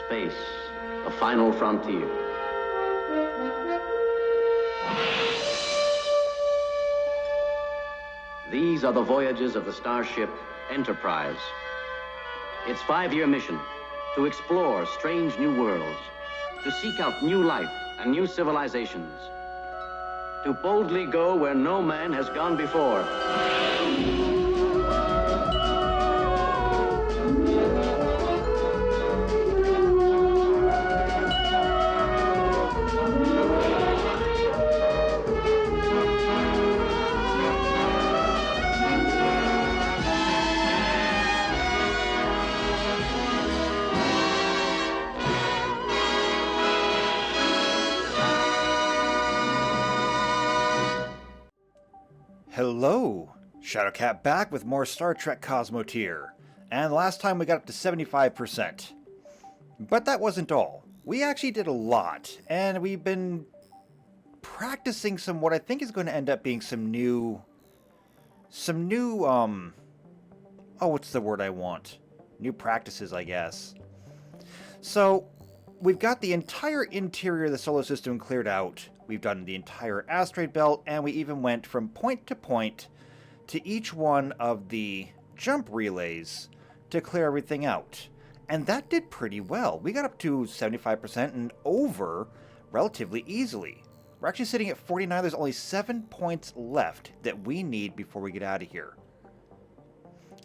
Space, the final frontier. These are the voyages of the starship Enterprise. Its 5-year mission, to explore strange new worlds, to seek out new life and new civilizations, to boldly go where no man has gone before. Hello! Shadowcat back with more Star Trek Cosmoteer, and last time we got up to 75%. But that wasn't all. We actually did a lot, and we've been practicing some what I think is going to end up being some new, oh, what's the word I want? New practices, I guess. So, we've got the entire interior of the solar system cleared out. We've done the entire asteroid belt, and we even went from point to point to each one of the jump relays to clear everything out. And that did pretty well. We got up to 75% and over relatively easily. We're actually sitting at 49. There's only 7 points left that we need before we get out of here.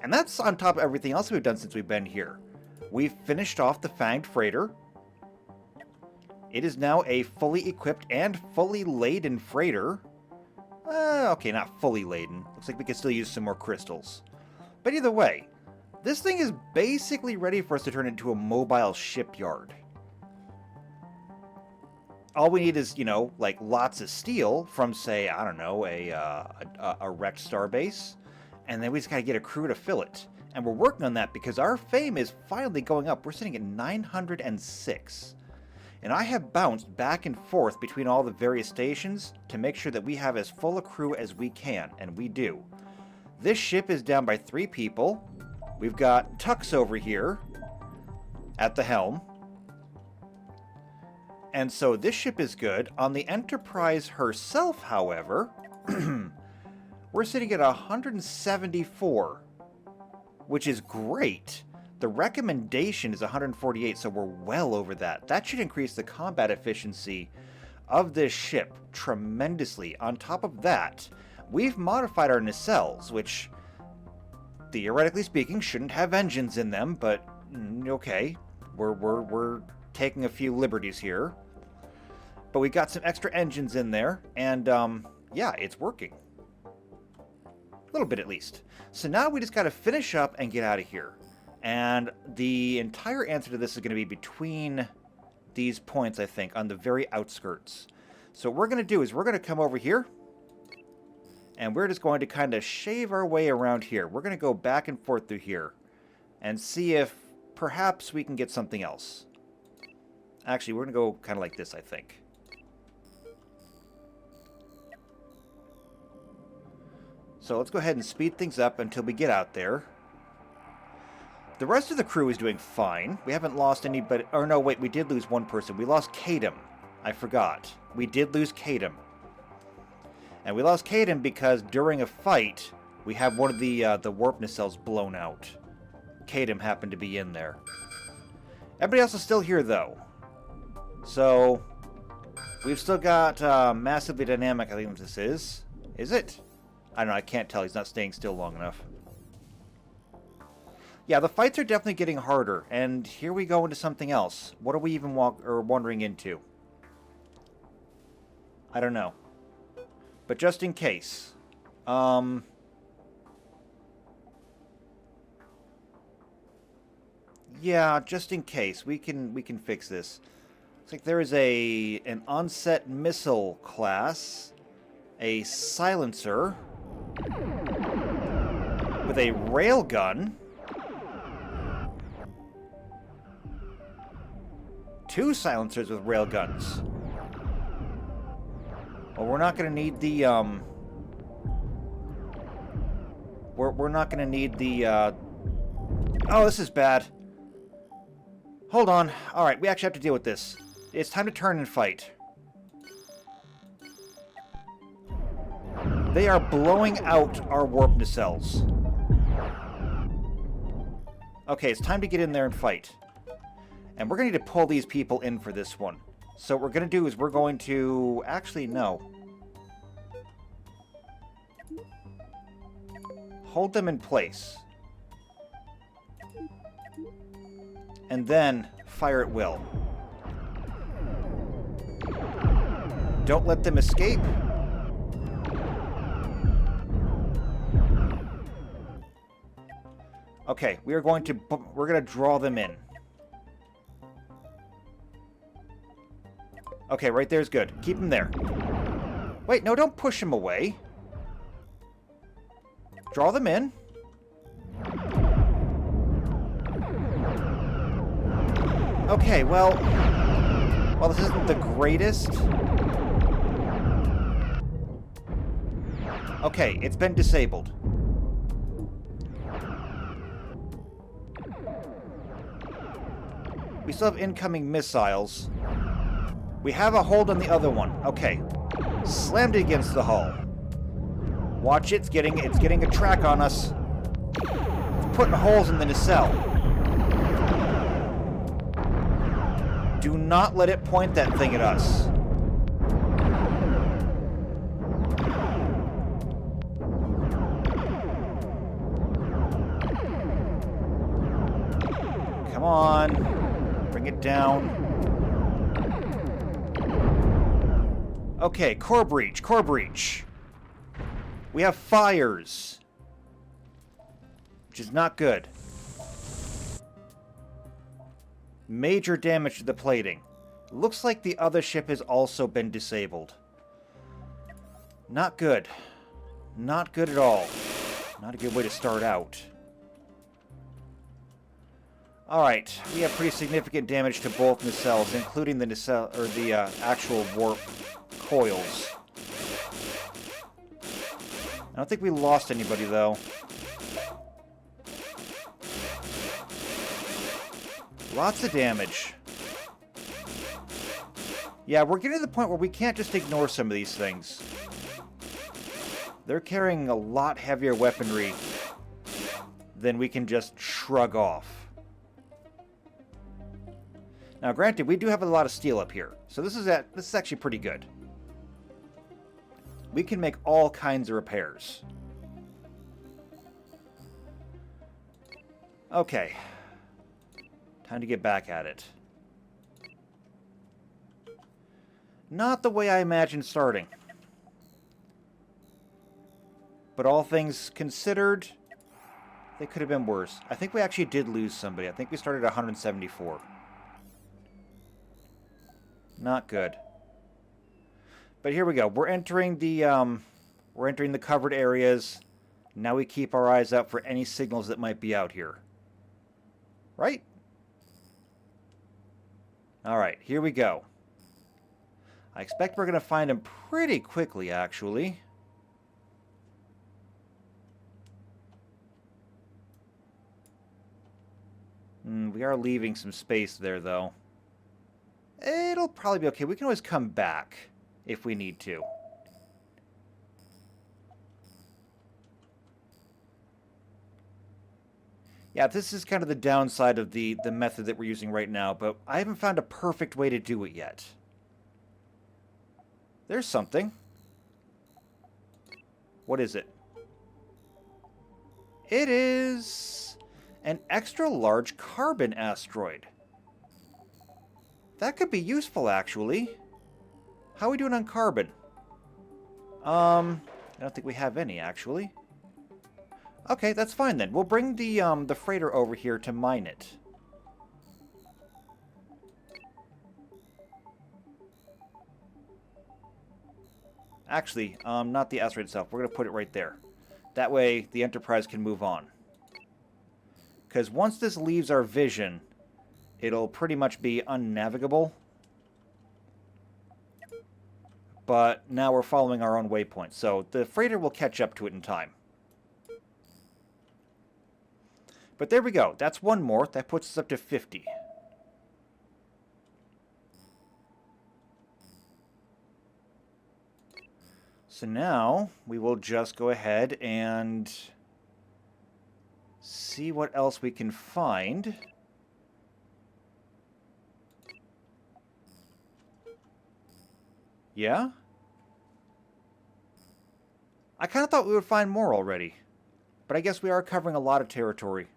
And that's on top of everything else we've done since we've been here. We've finished off the Fanged Freighter. It is now a fully equipped and fully laden freighter. Okay, not fully laden. Looks like we could still use some more crystals. But either way, this thing is basically ready for us to turn into a mobile shipyard. All we need is, you know, like lots of steel from, say, I don't know, a wrecked starbase. And then we just gotta get a crew to fill it. And we're working on that because our fame is finally going up. We're sitting at 906. And I have bounced back and forth between all the various stations to make sure that we have as full a crew as we can, and we do. This ship is down by 3 people. We've got Tux over here at the helm. And so this ship is good. On the Enterprise herself, however, we're sitting at 174, which is great. The recommendation is 148, so we're well over that. That should increase the combat efficiency of this ship tremendously. On top of that, we've modified our nacelles, which, theoretically speaking, shouldn't have engines in them, but okay, we're taking a few liberties here. But we got some extra engines in there, and yeah, it's working. A little bit at least. So now we just got to finish up and get out of here. And the entire answer to this is going to be between these points, I think, on the very outskirts. So what we're going to do is we're going to come over here, and we're just going to kind of shave our way around here. We're going to go back and forth through here and see if perhaps we can get something else. Actually, we're going to go kind of like this, I think. So let's go ahead and speed things up until we get out there. The rest of the crew is doing fine. We haven't lost anybody. Or no, wait, we did lose one person. We lost Kadam. I forgot. We did lose Kadam. And we lost Kadam because during a fight, we had one of the warp nacelles blown out. Kadam happened to be in there. Everybody else is still here, though. So, we've still got Massively Dynamic, I think this is. Is it? I don't know, I can't tell. He's not staying still long enough. Yeah, the fights are definitely getting harder, and here we go into something else. What are we even wandering into? I don't know. But just in case. Yeah, just in case. We can fix this. Looks like there is an onset missile class, a silencer with a railgun. 2 silencers with railguns. Well, we're not going to need the, we're not going to need the, oh, this is bad. Hold on. Alright, we actually have to deal with this. It's time to turn and fight. They are blowing out our warp nacelles. Okay, it's time to get in there and fight. And we're going to need to pull these people in for this one. So what we're going to do is we're going to... Actually, no. Hold them in place. And then fire at will. Don't let them escape. Okay, we're going to draw them in. Okay, right there's good. Keep them there. Wait, no, don't push them away. Draw them in. Okay, well, this isn't the greatest. Okay, it's been disabled. We still have incoming missiles. We have a hold on the other one. Okay. Slammed it against the hull. Watch it. It's getting a track on us. It's putting holes in the nacelle. Do not let it point that thing at us. Come on. Bring it down. Okay, core breach, core breach. We have fires, which is not good. Major damage to the plating. Looks like the other ship has also been disabled. Not good. Not good at all. Not a good way to start out. Alright, we have pretty significant damage to both nacelles, including the nacelle, or the actual warp coils. I don't think we lost anybody, though. Lots of damage. Yeah, we're getting to the point where we can't just ignore some of these things. They're carrying a lot heavier weaponry than we can just shrug off. Now, granted, we do have a lot of steel up here, so this is actually pretty good. We can make all kinds of repairs. Okay. Time to get back at it. Not the way I imagined starting. But all things considered, they could have been worse. I think we actually did lose somebody. I think we started at 174. Not good. But here we go. We're entering the covered areas. Now we keep our eyes out for any signals that might be out here. Right? Alright, here we go. I expect we're going to find them pretty quickly, actually. We are leaving some space there, though. It'll probably be okay. We can always come back if we need to. Yeah, this is kind of the downside of the method that we're using right now, but I haven't found a perfect way to do it yet. There's something. What is it? It is an extra large carbon asteroid. That could be useful, actually. How are we doing on carbon? I don't think we have any, actually. Okay, that's fine then. We'll bring the freighter over here to mine it. Actually, not the asteroid itself. We're going to put it right there. That way, the Enterprise can move on. Because once this leaves our vision, it'll pretty much be unnavigable. But now we're following our own waypoint, so the freighter will catch up to it in time. But there we go. That's one more. That puts us up to 50. So now we will just go ahead and see what else we can find. Yeah? I kind of thought we would find more already. But I guess we are covering a lot of territory.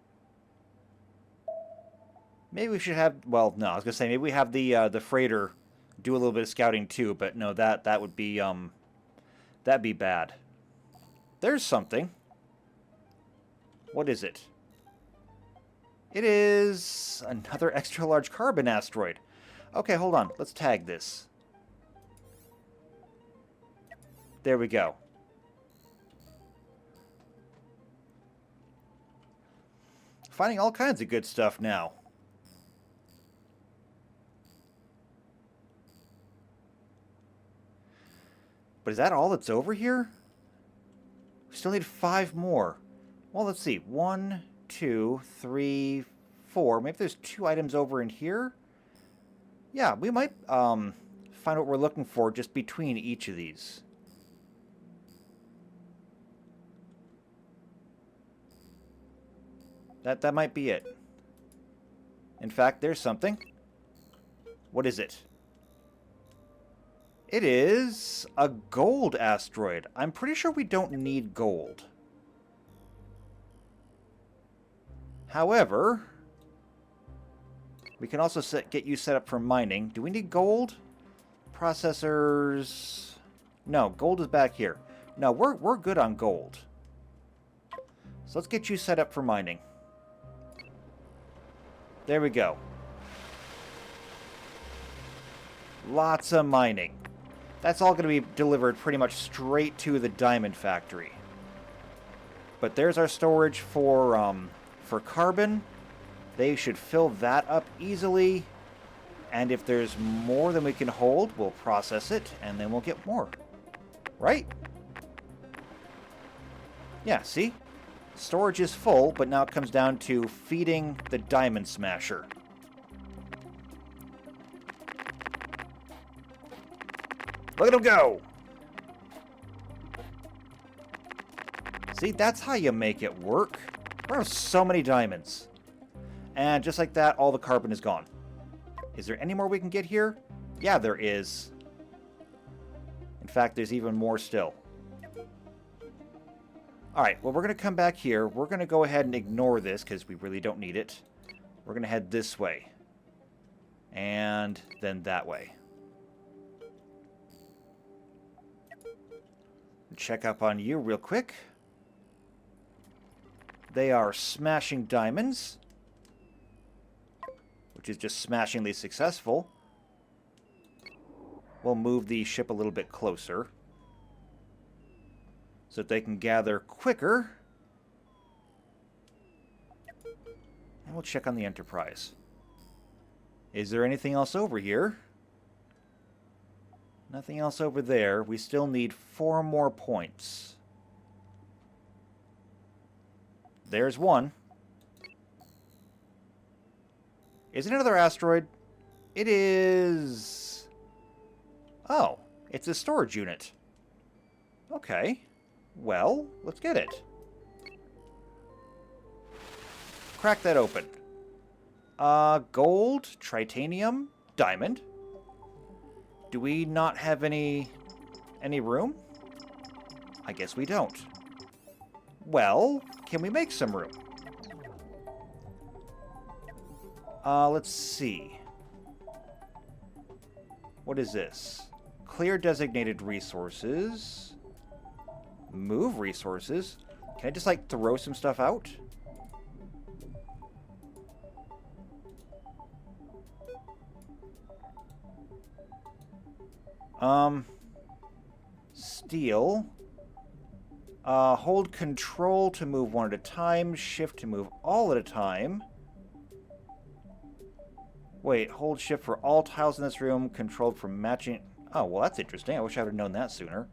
Maybe we should have... Well, no, I was going to say, maybe we have the freighter do a little bit of scouting too, but no, that would be, that'd be bad. There's something. What is it? It is another extra-large carbon asteroid. Okay, hold on. Let's tag this. There we go. Finding all kinds of good stuff now. But is that all that's over here? We still need 5 more. Well, let's see. 1, 2, 3, 4. Maybe there's 2 items over in here? Yeah, we might find what we're looking for just between each of these. That might be it. In fact, there's something. What is it? It is a gold asteroid. I'm pretty sure we don't need gold. However, we can also get you set up for mining. Do we need gold? Processors... No, gold is back here. No, we're good on gold. So let's get you set up for mining. There we go. Lots of mining. That's all going to be delivered pretty much straight to the diamond factory. But there's our storage for carbon. They should fill that up easily. And if there's more than we can hold, we'll process it, and then we'll get more. Right? Yeah, see? Storage is full, but now it comes down to feeding the diamond smasher. Look at him go! See, that's how you make it work. We're out of so many diamonds. And just like that, all the carbon is gone. Is there any more we can get here? Yeah, there is. In fact, there's even more still. Alright, well, we're going to come back here. We're going to go ahead and ignore this, because we really don't need it. We're going to head this way. And then that way. Check up on you real quick. They are smashing diamonds, which is just smashingly successful. We'll move the ship a little bit closer so that they can gather quicker. And we'll check on the Enterprise. Is there anything else over here? Nothing else over there. We still need 4 more points. There's one. Is it another asteroid? It is... Oh, it's a storage unit. Okay. Well, let's get it. Crack that open. Gold, titanium, diamond. Do we not have any room? I guess we don't. Well, can we make some room? Let's see. What is this? Clear designated resources. Move resources. Can I just, like, throw some stuff out? Steal. Hold control to move one at a time. Shift to move all at a time. Wait, hold shift for all tiles in this room. Controlled for matching... Oh, well, that's interesting. I wish I would have known that sooner.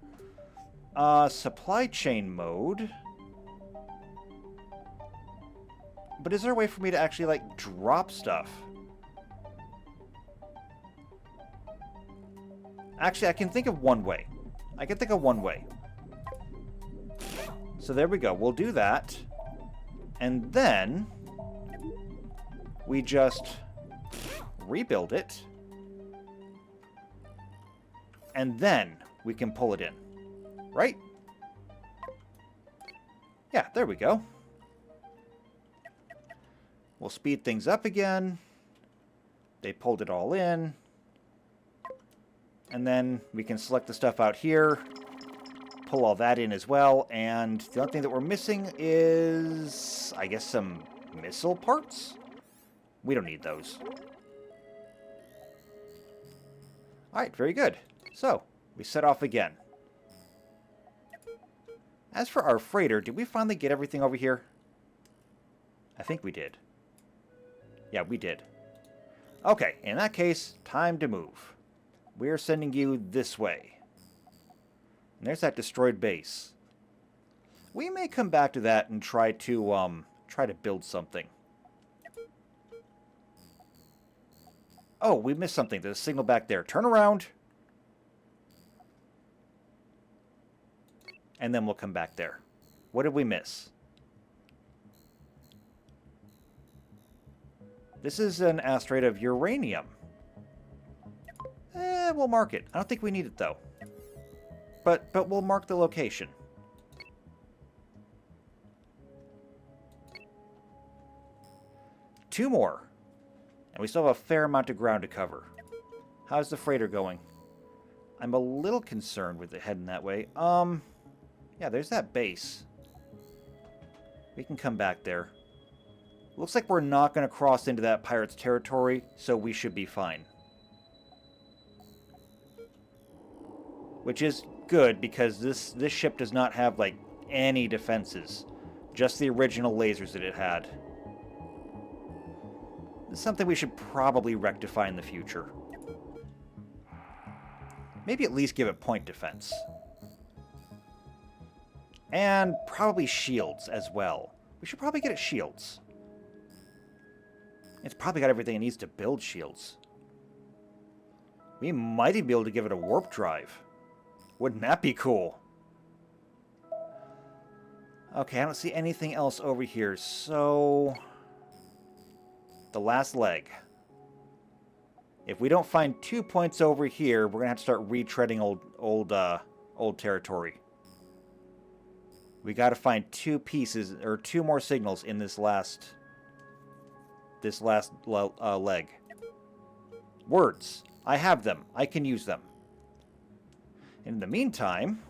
Supply chain mode. But is there a way for me to actually, like, drop stuff? Actually, I can think of one way. So there we go. We'll do that. And then we just rebuild it. And then we can pull it in. Right? Yeah, there we go. We'll speed things up again. They pulled it all in. And then we can select the stuff out here. Pull all that in as well. And the only thing that we're missing is, I guess, some missile parts? We don't need those. Alright, very good. So, we set off again. As for our freighter, did we finally get everything over here? I think we did. Yeah, we did. Okay, in that case, time to move. We're sending you this way. And there's that destroyed base. We may come back to that and try to build something. Oh, we missed something. There's a signal back there. Turn around. And then we'll come back there. What did we miss? This is an asteroid of uranium. We'll mark it. I don't think we need it, though. But we'll mark the location. Two more. And we still have a fair amount of ground to cover. How's the freighter going? I'm a little concerned with it heading that way. Yeah, there's that base. We can come back there. Looks like we're not going to cross into that pirate's territory, so we should be fine. Which is good, because this ship does not have, like, any defenses. Just the original lasers that it had. It's something we should probably rectify in the future. Maybe at least give it point defense. And probably shields as well. We should probably get it shields. It's probably got everything it needs to build shields. We might even be able to give it a warp drive. Wouldn't that be cool? Okay, I don't see anything else over here, so... the last leg. If we don't find 2 points over here, we're gonna have to start retreading old territory. We gotta find 2 pieces, or 2 more signals in this last leg. Words. I have them. I can use them. In the meantime,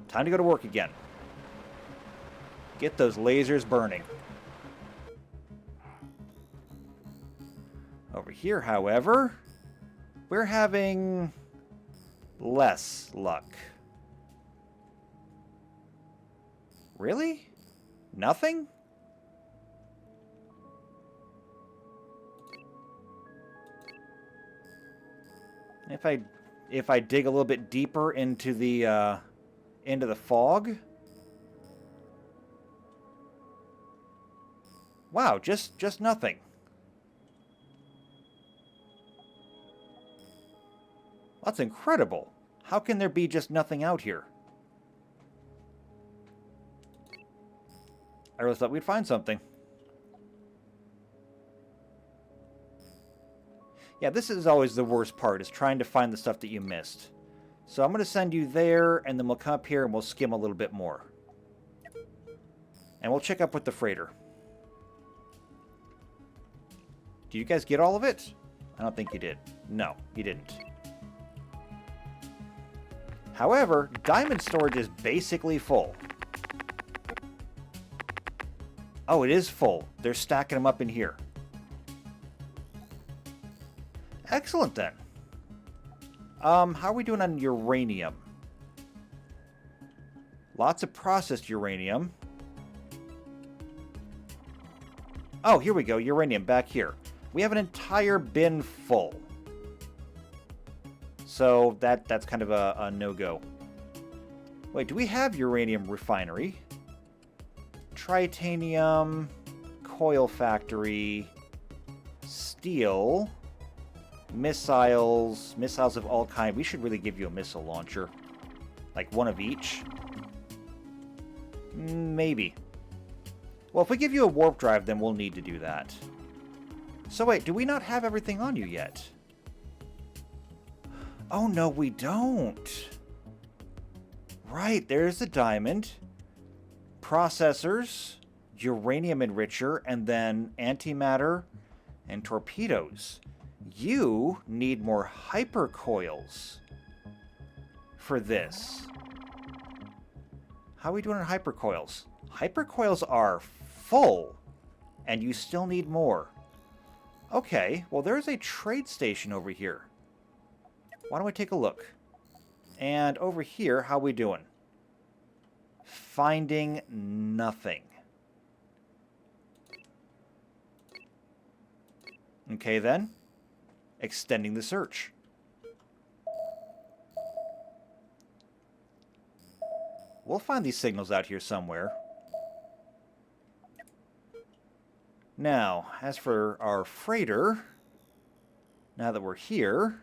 time to go to work again. Get those lasers burning. Over here, however, we're having less luck. Really? Nothing? If I dig a little bit deeper into the fog. Wow, just nothing. That's incredible. How can there be just nothing out here? I really thought we'd find something. Yeah, this is always the worst part, is trying to find the stuff that you missed. So I'm going to send you there, and then we'll come up here and we'll skim a little bit more. And we'll check up with the freighter. Do you guys get all of it? I don't think you did. No, you didn't. However, diamond storage is basically full. Oh, it is full. They're stacking them up in here. Excellent, then. How are we doing on uranium? Lots of processed uranium. Oh, here we go. Uranium back here. We have an entire bin full. So that's kind of a no-go. Wait, do we have uranium refinery? Tritanium, coil factory, steel, missiles of all kinds. We should really give you a missile launcher. Like one of each? Maybe. Well, if we give you a warp drive, then we'll need to do that. So wait, do we not have everything on you yet? Oh, no, we don't. Right, there's the diamond. Processors, uranium enricher, and then antimatter and torpedoes. You need more hypercoils for this. How are we doing on hypercoils? Hypercoils are full, and you still need more. Okay, well there's a trade station over here. Why don't we take a look? And over here, how we doing? Finding nothing. Okay then. Extending the search. We'll find these signals out here somewhere. Now, as for our freighter, now that we're here,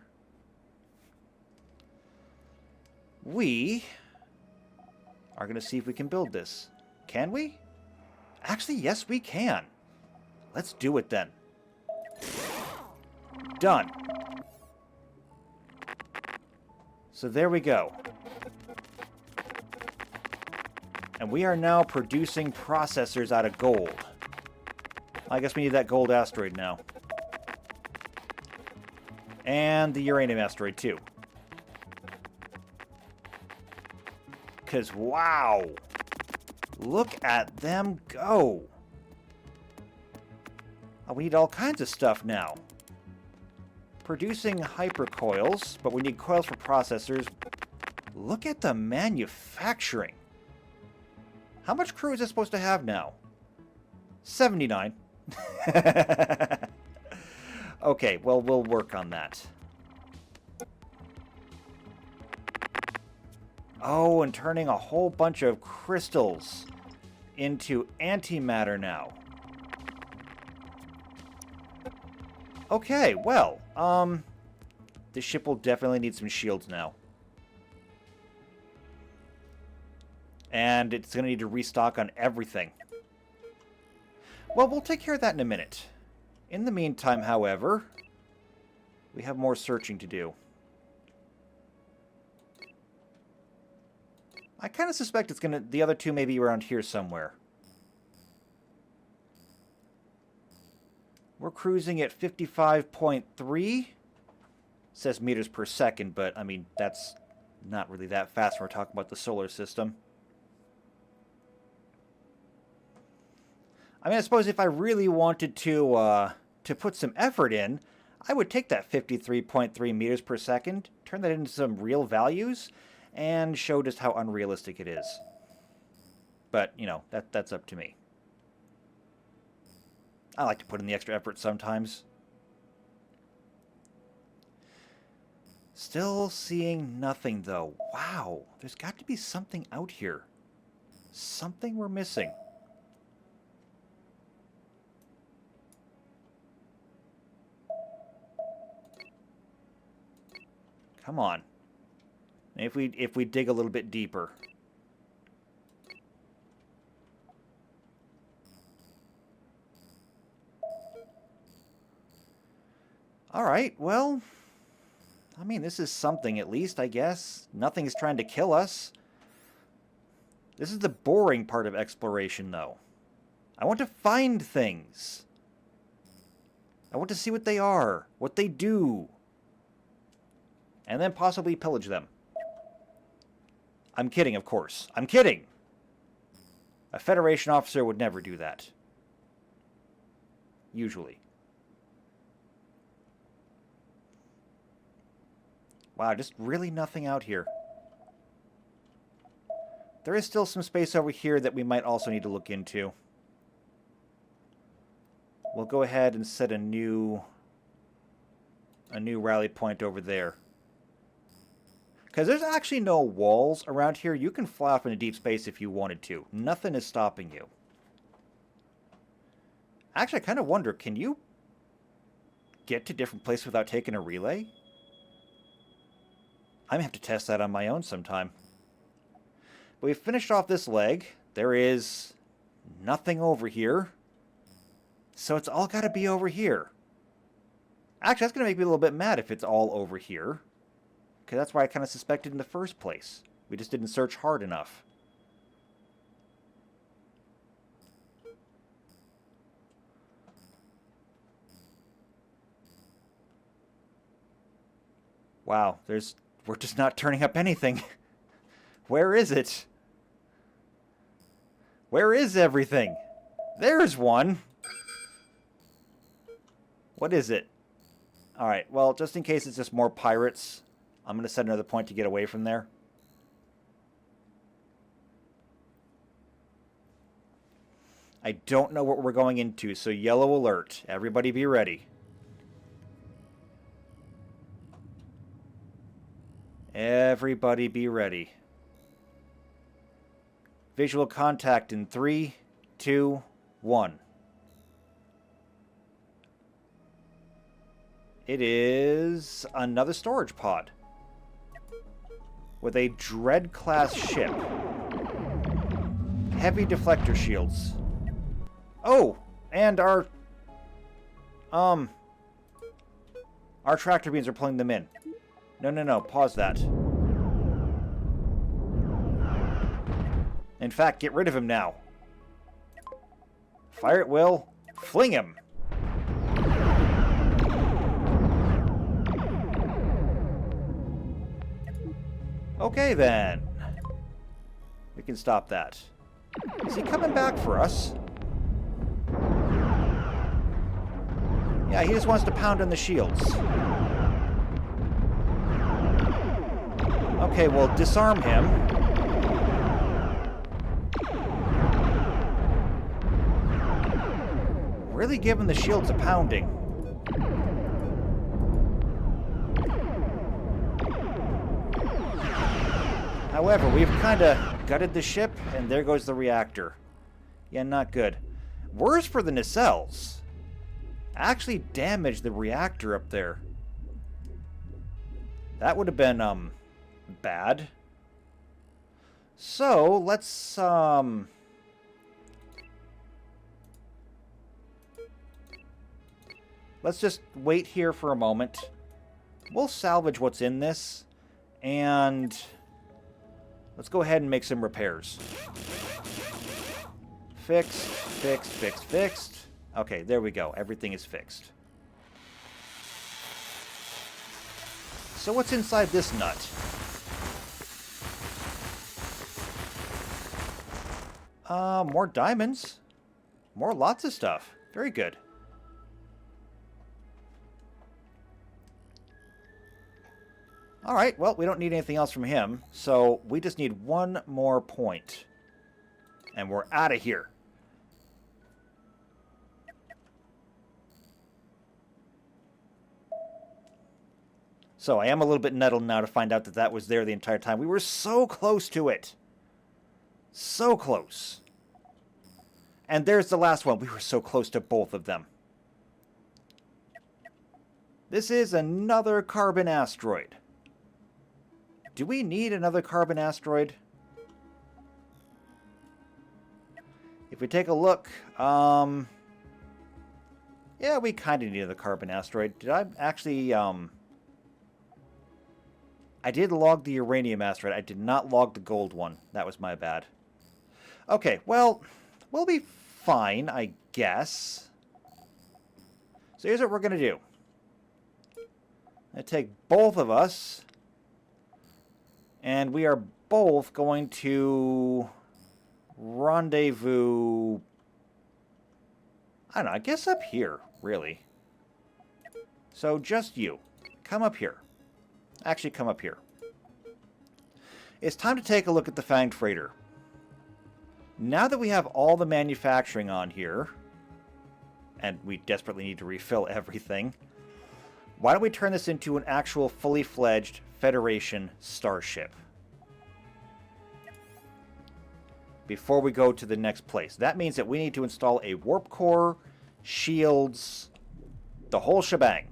we are going to see if we can build this. Can we? Actually, yes, we can. Let's do it then. Done. So there we go. And we are now producing processors out of gold. I guess we need that gold asteroid now. And the uranium asteroid too. Because, wow! Look at them go! Oh, we need all kinds of stuff now. Producing hypercoils, but we need coils for processors. Look at the manufacturing. How much crew is this supposed to have now? 79. Okay, well, we'll work on that. Oh, and turning a whole bunch of crystals into antimatter now. Okay, well, this ship will definitely need some shields now. And it's going to need to restock on everything. Well, we'll take care of that in a minute. In the meantime, however, we have more searching to do. I kind of suspect it's going to... the other two may be around here somewhere. We're cruising at 55.3. Says meters per second, but, I mean, that's not really that fast when we're talking about the solar system. I mean, I suppose if I really wanted to put some effort in, I would take that 53.3 meters per second, turn that into some real values, and show just how unrealistic it is. But, you know, that's up to me. I like to put in the extra effort sometimes. Still seeing nothing, though. Wow, there's got to be something out here. Something we're missing. Come on. If we dig a little bit deeper. All right, well, I mean, this is something at least, I guess. Nothing's trying to kill us. This is the boring part of exploration, though. I want to find things. I want to see what they are, what they do. And then possibly pillage them. I'm kidding, of course. I'm kidding! A Federation officer would never do that. Usually. Wow, just really nothing out here. There is still some space over here that we might also need to look into. We'll go ahead and set a new rally point over there. Because there's actually no walls around here. You can fly off into deep space if you wanted to. Nothing is stopping you. Actually, I kind of wonder, can you get to different places without taking a relay? I'm going to have to test that on my own sometime. But we finished off this leg. There is nothing over here. So it's all got to be over here. Actually, that's going to make me a little bit mad if it's all over here. Because that's why I kind of suspected in the first place. We just didn't search hard enough. Wow, we're just not turning up anything. Where is it? Where is everything? There's one. What is it? Alright, well, just in case it's just more pirates, I'm going to set another point to get away from there. I don't know what we're going into, so yellow alert. Everybody be ready. Everybody be ready. Visual contact in 3, 2, 1. It is another storage pod with a Dread-class ship. Heavy deflector shields. Oh, and our tractor beams are pulling them in. No, pause that. In fact, get rid of him now. Fire at will. Fling him. Okay, then. We can stop that. Is he coming back for us? Yeah, he just wants to pound on the shields. Okay, well, disarm him. Really giving the shields a pounding. However, we've kind of gutted the ship, and there goes the reactor. Yeah, not good. Worse for the nacelles. Actually damaged the reactor up there. That would have been, bad. So, let's just wait here for a moment. We'll salvage what's in this, and let's go ahead and make some repairs. Fixed. Okay, there we go. Everything is fixed. So what's inside this nut? More diamonds. Lots of stuff. Very good. Alright, well, we don't need anything else from him, so we just need one more point. And we're out of here. So I am a little bit nettled now to find out that that was there the entire time. We were so close to it. So close. And there's the last one. We were so close to both of them. This is another carbon asteroid. Do we need another carbon asteroid? If we take a look, yeah, we kind of need another carbon asteroid. Did I actually, I did log the uranium asteroid. I did not log the gold one. That was my bad. Okay, well, we'll be fine, I guess. So here's what we're going to do. I'm going to take both of us, and we are both going to rendezvous, I don't know, I guess up here, really. So just you. Come up here. Actually, come up here. It's time to take a look at the Fanged Freighter. Now that we have all the manufacturing on here, and we desperately need to refill everything, why don't we turn this into an actual fully fledged Federation starship? Before we go to the next place. That means that we need to install a warp core, shields, the whole shebang.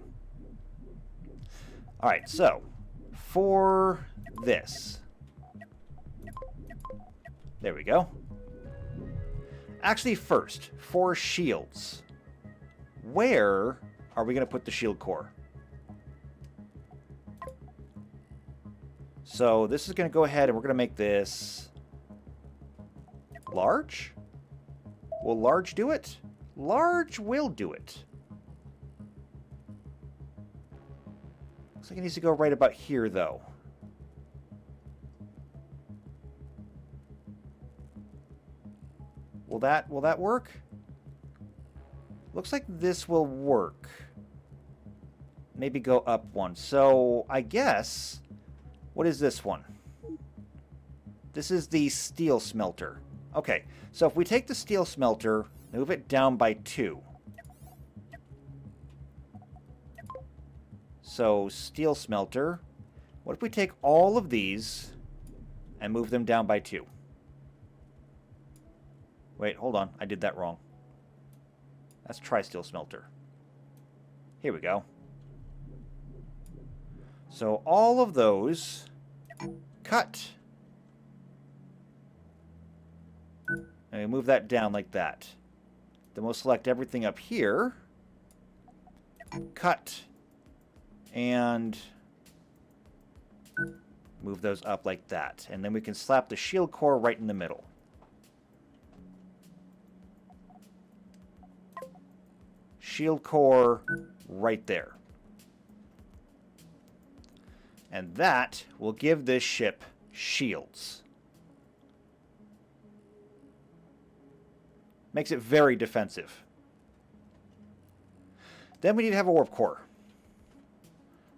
Alright, so, for this, There we go. Actually, first, for shields, where are we going to put the shield core? So this is going to go ahead and we're going to make this large. Will large do it? Large will do it. Looks like it needs to go right about here, though. Will that work? Looks like this will work. Maybe go up one. So I guess, what is this one? This is the steel smelter. Okay, so if we take the steel smelter, move it down by 2. So steel smelter. What if we take all of these and move them down by 2? Wait, hold on. I did that wrong. That's tri-steel smelter. Here we go. So all of those cut. And we move that down like that. Then we'll select everything up here. Cut. And move those up like that. And then we can slap the shield core right in the middle. Shield core right there. And that will give this ship shields. Makes it very defensive. Then we need to have a warp core.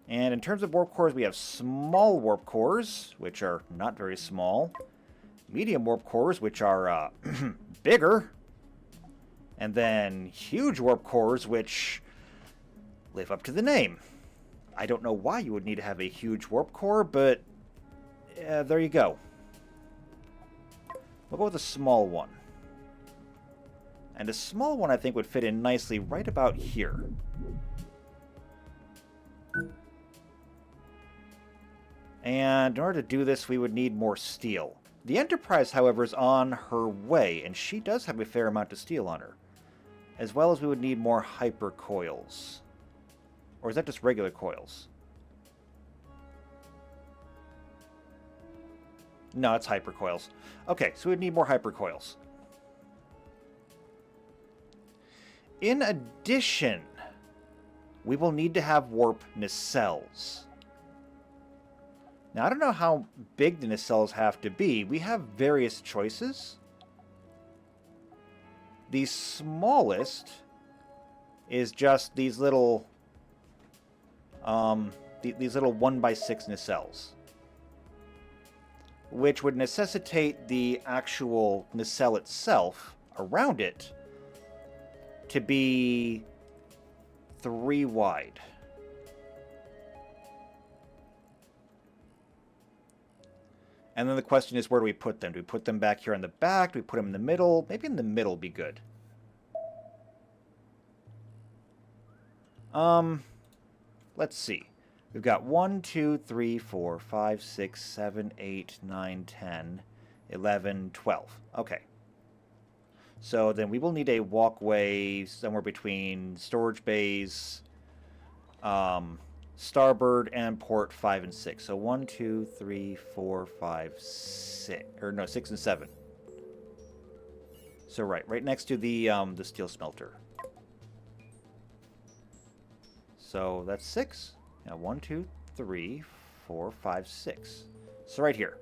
And in terms of warp cores, we have small warp cores, which are not very small. Medium warp cores, which are bigger. And then huge warp cores, which live up to the name. I don't know why you would need to have a huge warp core, but there you go. We'll go with a small one. And a small one, I think, would fit in nicely right about here. And in order to do this, we would need more steel. The Enterprise, however, is on her way, and she does have a fair amount of steel on her. As well as we would need more hyper coils. Or is that just regular coils? No, it's hyper coils. Okay, so we'd need more hyper coils. In addition, we will need to have warp nacelles. Now, I don't know how big the nacelles have to be. We have various choices. The smallest is just these little, these little 1x6 nacelles, which would necessitate the actual nacelle itself around it to be 3 wide. And then the question is, where do we put them? Do we put them back here in the back? Do we put them in the middle? Maybe in the middle would be good. Let's see. We've got 1, 2, 3, 4, 5, 6, 7, 8, 9, 10, 11, 12. Okay. So then we will need a walkway somewhere between storage bays, starboard, and port 5 and 6. So 1, 2, 3, 4, 5, 6. Or no, 6 and 7. So right next to the steel smelter. So that's 6. Now 1, 2, 3, 4, 5, 6. So right here.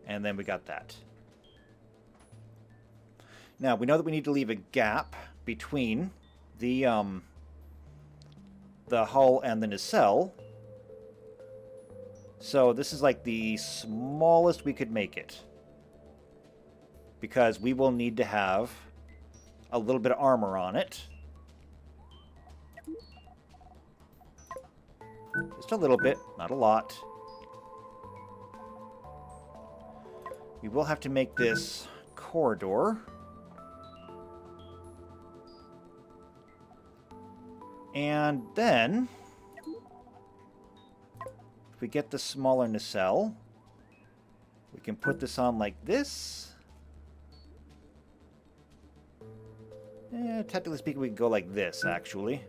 And then we got that. Now, we know that we need to leave a gap between the hull and the nacelle. So this is like the smallest we could make it. Because we will need to have a little bit of armor on it. Just a little bit, not a lot. We will have to make this corridor. we get the smaller nacelle, we can put this on like this. Technically speaking, we can go like this, actually.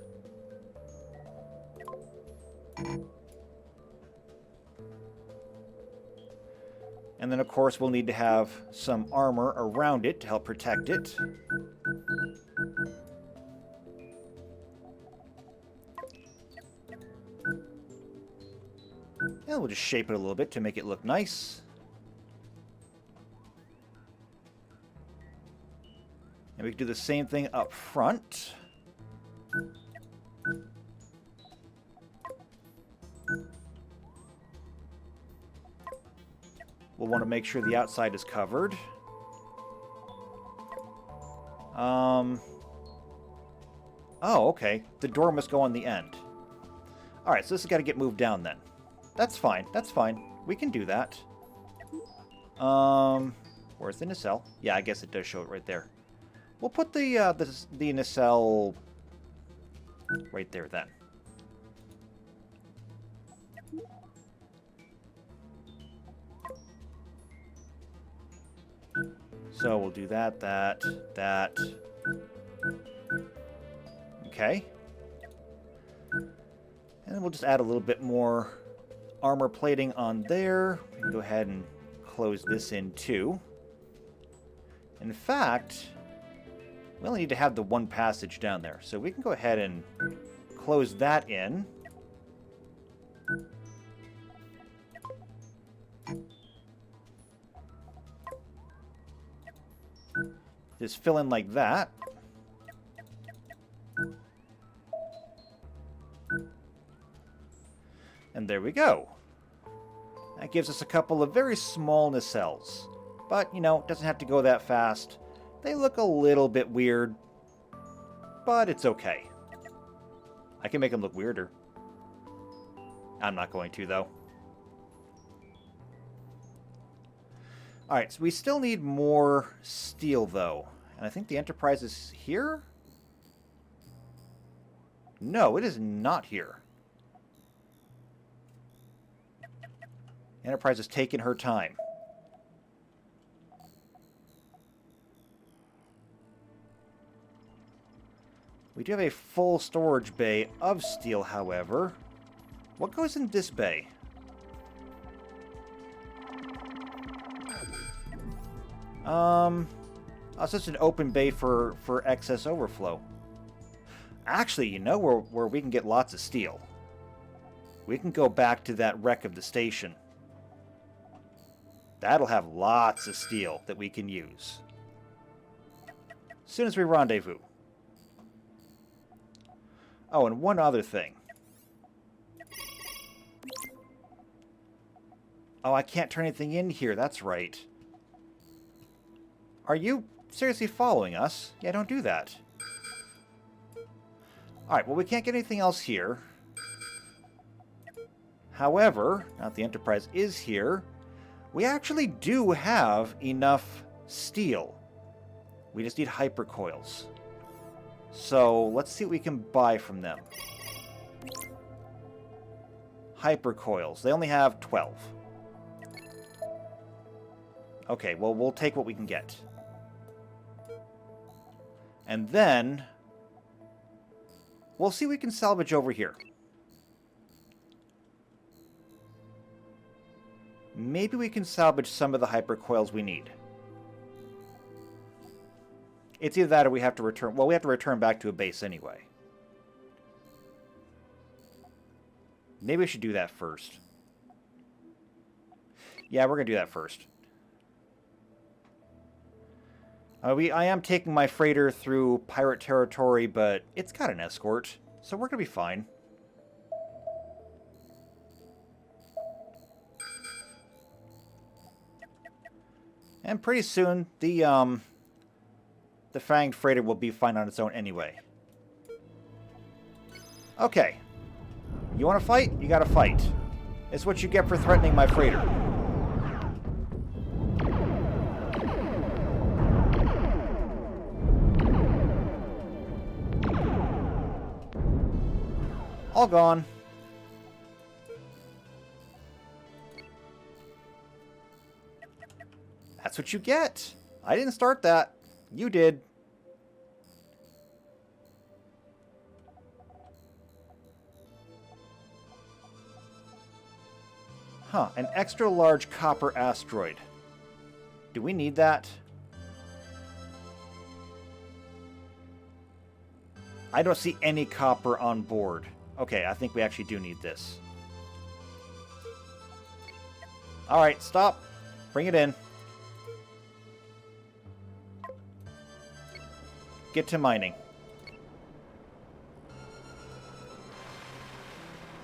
And then, of course, we'll need to have some armor around it to help protect it. And we'll just shape it a little bit to make it look nice. And we can do the same thing up front. We'll want to make sure the outside is covered. Oh, okay. The door must go on the end. Alright, so this has got to get moved down then. That's fine. That's fine. We can do that. Where's the nacelle? Yeah, I guess it does show it right there. We'll put the nacelle right there then. So we'll do that. Okay. And then we'll just add a little bit more armor plating on there. We can go ahead and close this in too. In fact, we only need to have the one passage down there. So we can go ahead and close that in. Just fill in like that. And there we go. That gives us a couple of very small nacelles. But, you know, it doesn't have to go that fast. They look a little bit weird, but it's okay. I can make them look weirder. I'm not going to, though. Alright, so we still need more steel, though. And I think the Enterprise is here? No, it is not here. Enterprise has taken her time. We do have a full storage bay of steel, however. What goes in this bay? It's just an open bay for excess overflow. Actually, you know where we can get lots of steel? We can go back to that wreck of the station. That'll have lots of steel that we can use. As soon as we rendezvous. Oh, and one other thing. Oh, I can't turn anything in here. That's right. Are you seriously following us? Yeah, don't do that. Alright, well, we can't get anything else here. However, now that the Enterprise is here, we actually do have enough steel. We just need hypercoils. So, let's see what we can buy from them. Hypercoils. They only have 12. Okay, well, we'll take what we can get. And then, we'll see what we can salvage over here. Maybe we can salvage some of the hypercoils we need. It's either that or we have to return... Well, we have to return back to a base anyway. Maybe we should do that first. Yeah, we're going to do that first. I am taking my freighter through pirate territory, but it's got an escort, so we're going to be fine. And pretty soon, the fanged freighter will be fine on its own anyway. Okay. You want to fight? You gotta fight. It's what you get for threatening my freighter. All gone. That's what you get. I didn't start that. You did. Huh, an extra large copper asteroid. Do we need that? I don't see any copper on board. Okay, I think we actually do need this. Alright, stop. Bring it in. Get to mining.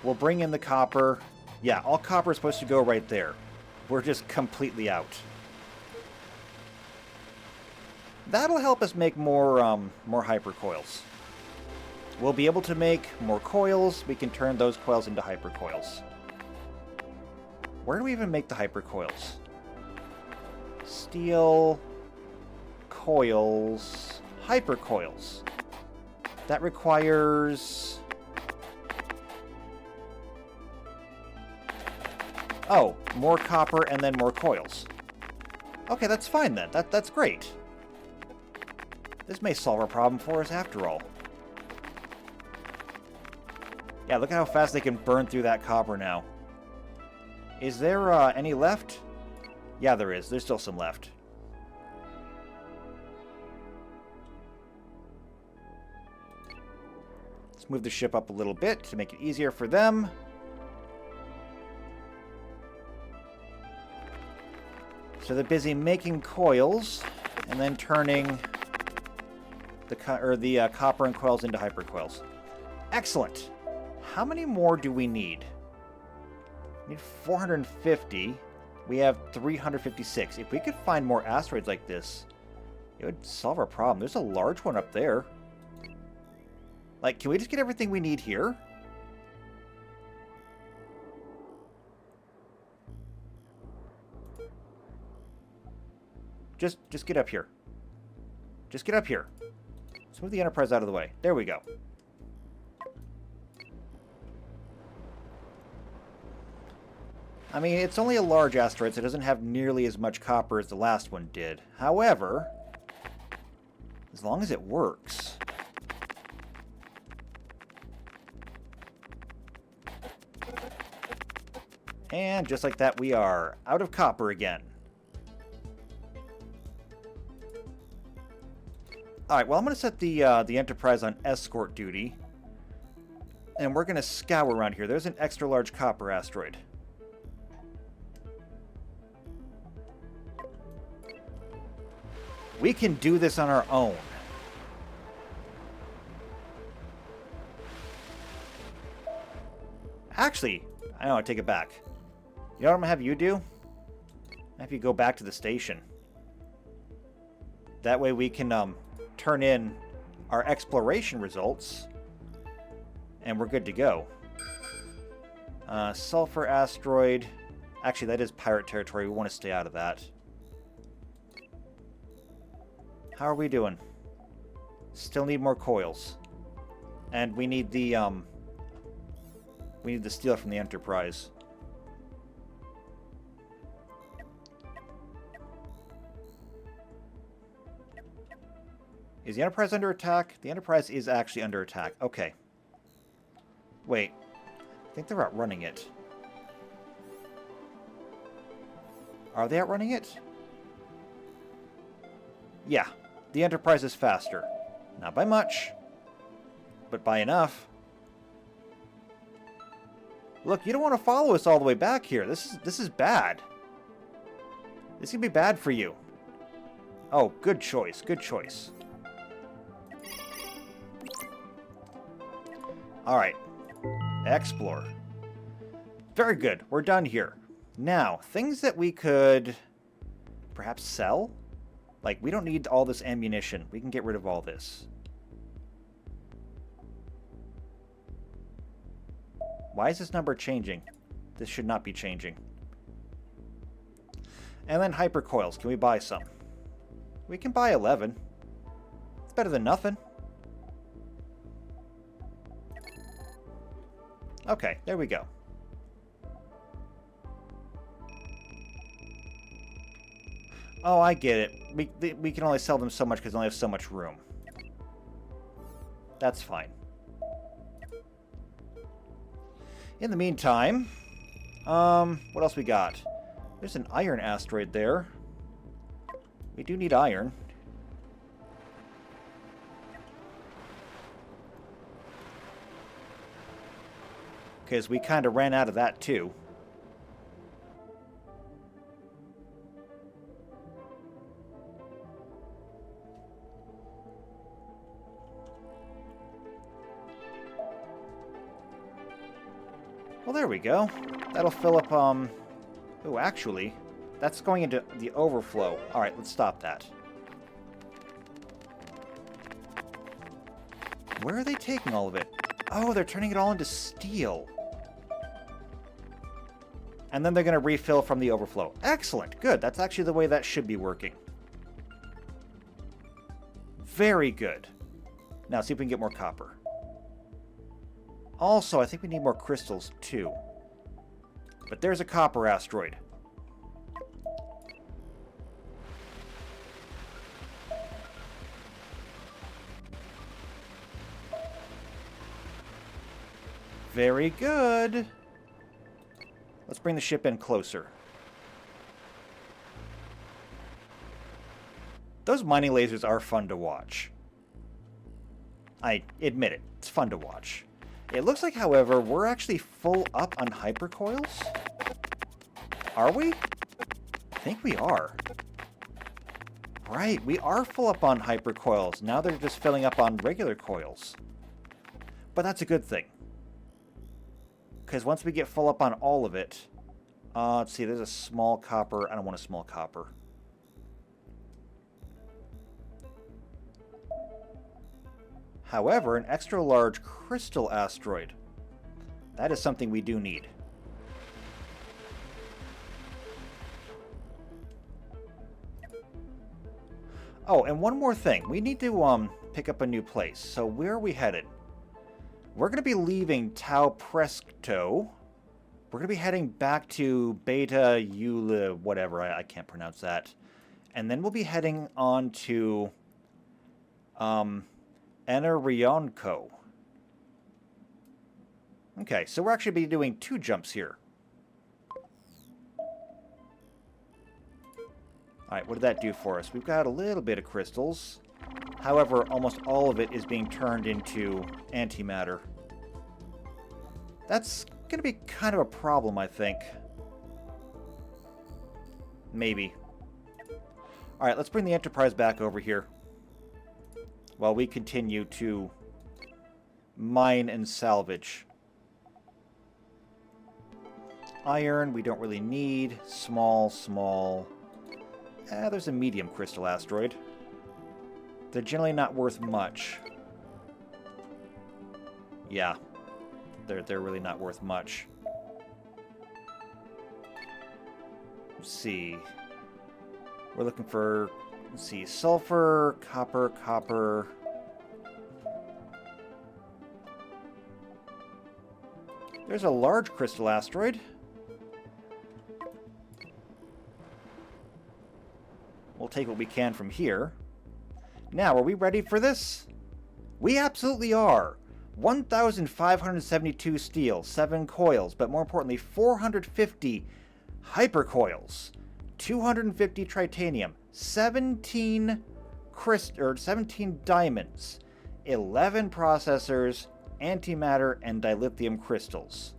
We'll bring in the copper. Yeah, all copper is supposed to go right there. We're just completely out. That'll help us make more hypercoils. We'll be able to make more coils. We can turn those coils into hypercoils. Where do we even make the hypercoils? Steel, coils, hypercoils. That requires... Oh, more copper and then more coils. Okay, that's fine then. That's great. This may solve our problem for us after all. Yeah, look at how fast they can burn through that copper now. Is there any left? Yeah, there is. There's still some left. Let's move the ship up a little bit to make it easier for them. So they're busy making coils and then turning the copper and coils into hypercoils. Excellent. How many more do we need? We need 450. We have 356. If we could find more asteroids like this, it would solve our problem. There's a large one up there. Like, can we just get everything we need here? Just get up here. Just get up here. Let's move the Enterprise out of the way. There we go. I mean, it's only a large asteroid, so it doesn't have nearly as much copper as the last one did. However, as long as it works... And just like that, we are out of copper again. Alright, well, I'm going to set the Enterprise on escort duty. And we're going to scour around here. There's an extra large copper asteroid. We can do this on our own. Actually, I know, I take it back. You know what I'm going to have you do? Have you go back to the station. That way we can turn in our exploration results, and we're good to go. Sulfur asteroid. Actually, that is pirate territory. We want to stay out of that. How are we doing? Still need more coils. And we need the steel from the Enterprise. Is the Enterprise under attack? The Enterprise is actually under attack. Okay. Wait. I think they're outrunning it. Are they outrunning it? Yeah. The Enterprise is faster. Not by much. But by enough. Look, you don't want to follow us all the way back here. This is bad. This can be bad for you. Oh, good choice. Good choice. Alright. Explore. Very good. We're done here. Now, things that we could perhaps sell? Like, we don't need all this ammunition. We can get rid of all this. Why is this number changing? This should not be changing. And then hypercoils. Can we buy some? We can buy 11. It's better than nothing. Okay, there we go. Oh, I get it. We can only sell them so much because they only have so much room. That's fine. In the meantime, what else we got? There's an iron asteroid there. We do need iron. Because we kind of ran out of that too. Well, there we go. That'll fill up, Oh, actually, that's going into the overflow. Alright, let's stop that. Where are they taking all of it? Oh, they're turning it all into steel. And then they're going to refill from the overflow. Excellent. Good. That's actually the way that should be working. Very good. Now, see if we can get more copper. Also, I think we need more crystals, too. But there's a copper asteroid. Very good. Let's bring the ship in closer. Those mining lasers are fun to watch. I admit it. It's fun to watch. It looks like, however, we're actually full up on hypercoils. Are we? I think we are. Right, we are full up on hypercoils. Now they're just filling up on regular coils. But that's a good thing. Because once we get full up on all of it... let's see, there's a small copper. I don't want a small copper. However, an extra large crystal asteroid. That is something we do need. Oh, and one more thing. We need to pick up a new place. So where are we headed? We're going to be leaving Tau Presto. We're going to be heading back to Beta Eula, whatever. I can't pronounce that. And then we'll be heading on to Enerionco. Okay, so we're actually be doing 2 jumps here. Alright, what did that do for us? We've got a little bit of crystals. However, almost all of it is being turned into antimatter. That's going to be kind of a problem, I think. Maybe. Alright, let's bring the Enterprise back over here. While we continue to mine and salvage. Iron, we don't really need. Small. There's a medium crystal asteroid. They're generally not worth much. Yeah. They're really not worth much. Let's see. We're looking for, let's see, sulfur, copper. There's a large crystal asteroid. We'll take what we can from here. Now, are we ready for this? We absolutely are. 1,572 steel, 7 coils, but more importantly, 450 hypercoils, 250 titanium, 17 diamonds, 11 processors, antimatter, and dilithium crystals.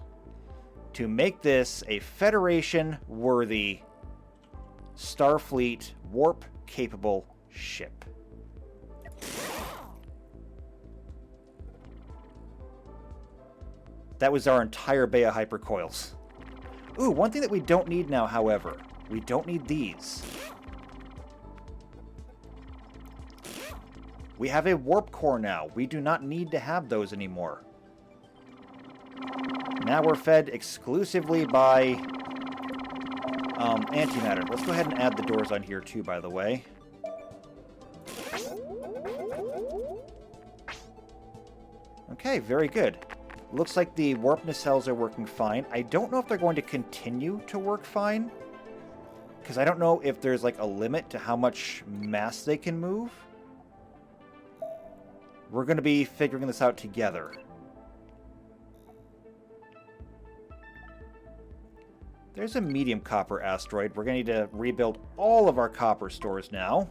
To make this a Federation-worthy Starfleet warp-capable ship. That was our entire bay of hypercoils. Ooh, one thing that we don't need now, however. We don't need these. We have a warp core now. We do not need to have those anymore. Now we're fed exclusively by antimatter. Let's go ahead and add the doors on here too, by the way. Okay, very good. Looks like the warp nacelles are working fine. I don't know if they're going to continue to work fine. because I don't know if there's like a limit to how much mass they can move. We're going to be figuring this out together. There's a medium copper asteroid. We're going to need to rebuild all of our copper stores now,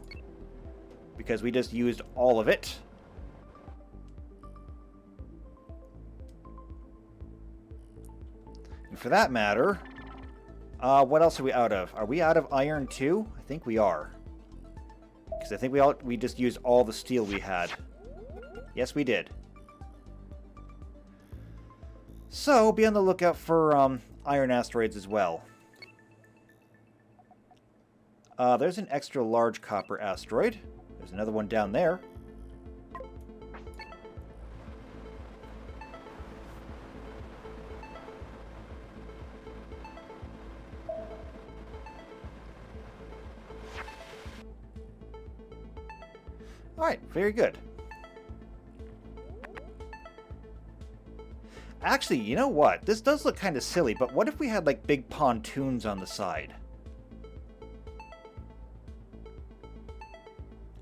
because we just used all of it. And for that matter, what else are we out of? Are we out of iron too? I think we are. Because I think we just used all the steel we had. Yes, we did. So, be on the lookout for iron asteroids as well. There's an extra large copper asteroid. There's another one down there. Alright, very good. Actually, you know what? This does look kind of silly, but what if we had, like, big pontoons on the side?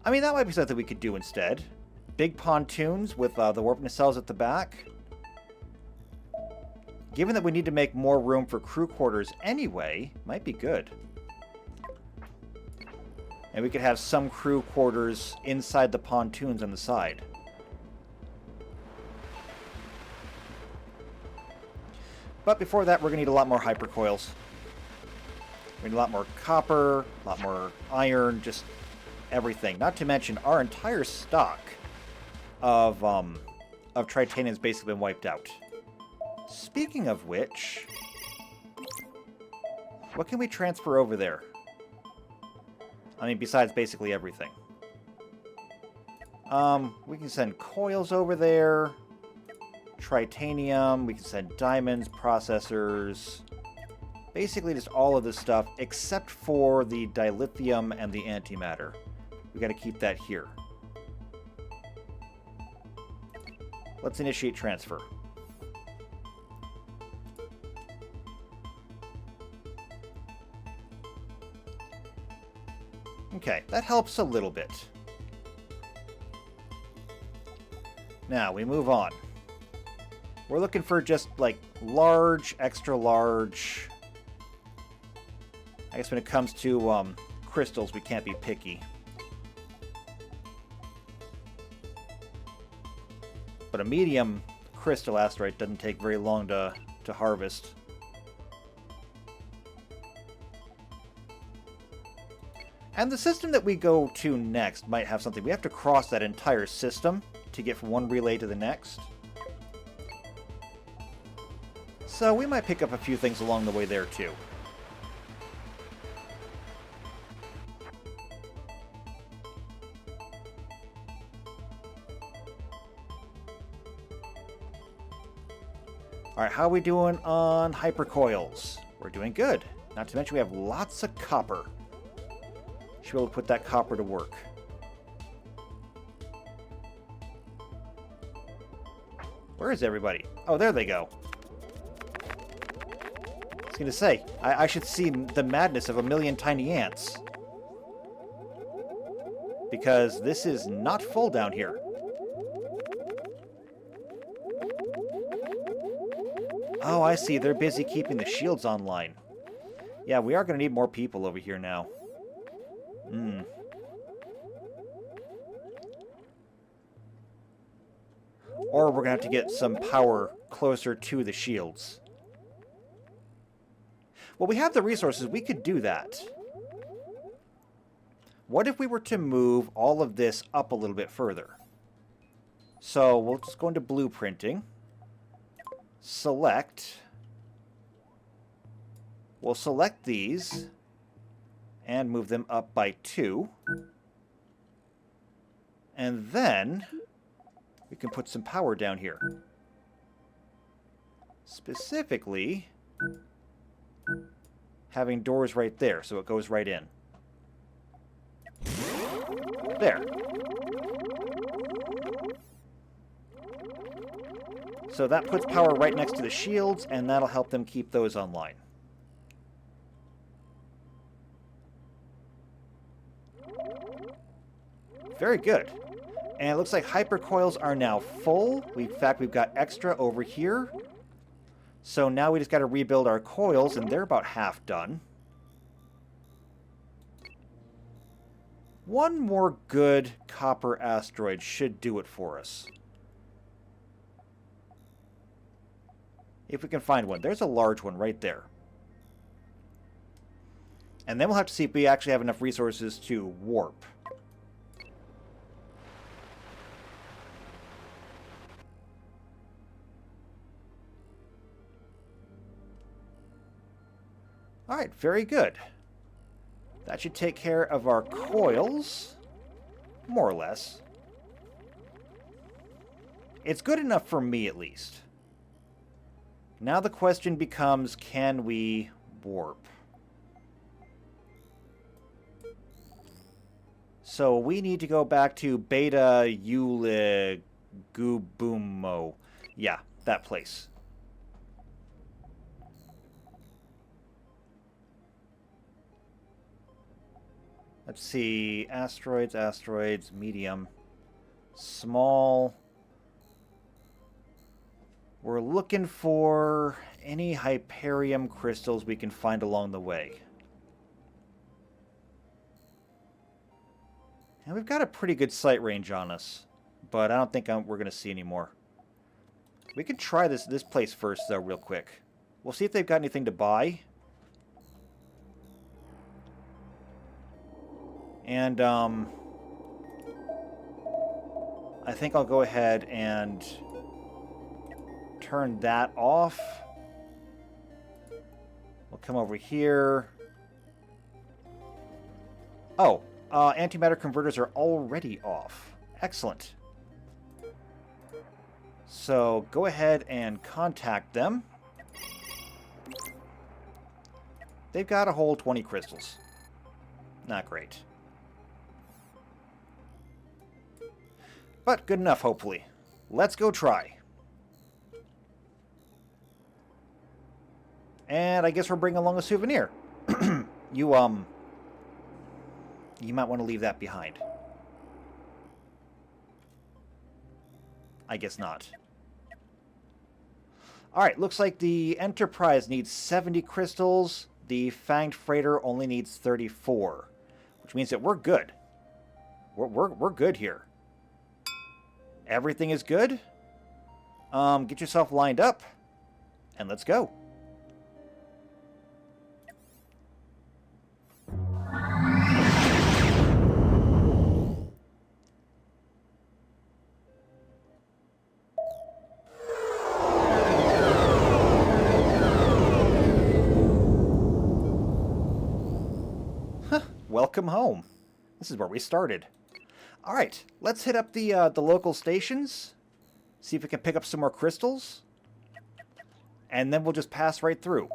I mean, that might be something we could do instead. Big pontoons with the warp nacelles at the back. Given that we need to make more room for crew quarters anyway, might be good. And we could have some crew quarters inside the pontoons on the side. But before that, we're going to need a lot more hypercoils. We need a lot more copper, a lot more iron, just everything. Not to mention, our entire stock of titanium has basically been wiped out. Speaking of which, what can we transfer over there? I mean, besides basically everything. We can send coils over there. Tritanium, we can send diamonds, processors, basically just all of this stuff except for the dilithium and the antimatter. We got to keep that here. Let's initiate transfer. Okay, that helps a little bit. Now we move on. We're looking for just, like, large, extra large. I guess when it comes to crystals, we can't be picky. But a medium crystal asteroid doesn't take very long to harvest. And the system that we go to next might have something. We have to cross that entire system to get from one relay to the next. So we might pick up a few things along the way there, too. Alright, how are we doing on hypercoils? We're doing good. Not to mention we have lots of copper. Should be able to put that copper to work. Where is everybody? Oh, there they go. I was going to say, I should see the madness of a million tiny ants. Because this is not full down here. Oh, I see. They're busy keeping the shields online. Yeah, we are going to need more people over here now. Or we're going to have to get some power closer to the shields. Well, we have the resources. We could do that. What if we were to move all of this up a little bit further? So we'll just go into blueprinting. Select. We'll select these and move them up by 2. And then we can put some power down here. Specifically, having doors right there, so it goes right in. There. So that puts power right next to the shields, and that'll help them keep those online. Very good. And it looks like hypercoils are now full. In fact, we've got extra over here. So now we just got to rebuild our coils, and they're about half done. One more good copper asteroid should do it for us. If we can find one. There's a large one right there. And then we'll have to see if we actually have enough resources to warp. Alright, very good. That should take care of our coils. More or less. It's good enough for me, at least. Now the question becomes, can we warp? So we need to go back to Beta Euligubumo. Yeah, that place. Let's see. Asteroids, medium, small. We're looking for any Hyperium crystals we can find along the way. And we've got a pretty good sight range on us, but I don't think we're going to see any more. We could try this place first, though, real quick. We'll see if they've got anything to buy. And, I think I'll go ahead and turn that off. We'll come over here. Oh, antimatter converters are already off. Excellent. So, go ahead and contact them. They've got a whole 20 crystals. Not great. But good enough, hopefully. Let's go try. And I guess we're bringing along a souvenir. You might want to leave that behind. I guess not. Alright, looks like the Enterprise needs 70 crystals. The Fanged Freighter only needs 34. Which means that we're good. We're good here. Everything is good. Get yourself lined up. And let's go. Welcome home. This is where we started. Alright, let's hit up the local stations. See if we can pick up some more crystals. And then we'll just pass right through.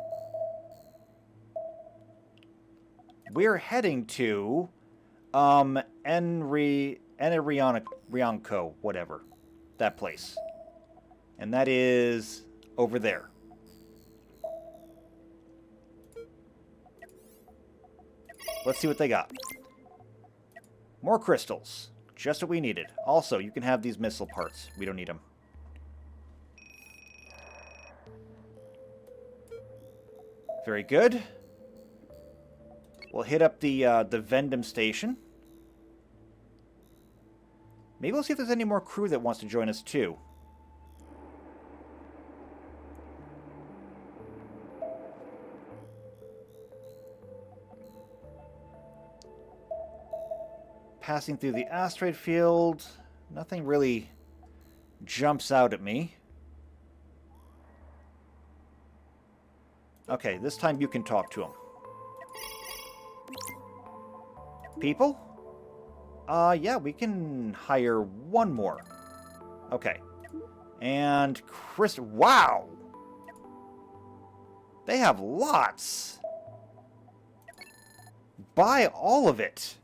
We're heading to Enrianco, whatever. That place. And that is over there. Let's see what they got. More crystals. Just what we needed. Also, you can have these missile parts. We don't need them. Very good. We'll hit up the Vendom station. Maybe we'll see if there's any more crew that wants to join us too. Passing through the asteroid field. Nothing really jumps out at me. Okay, this time you can talk to him. People? Yeah, we can hire one more. Okay. And Chris... Wow! They have lots! Buy all of it!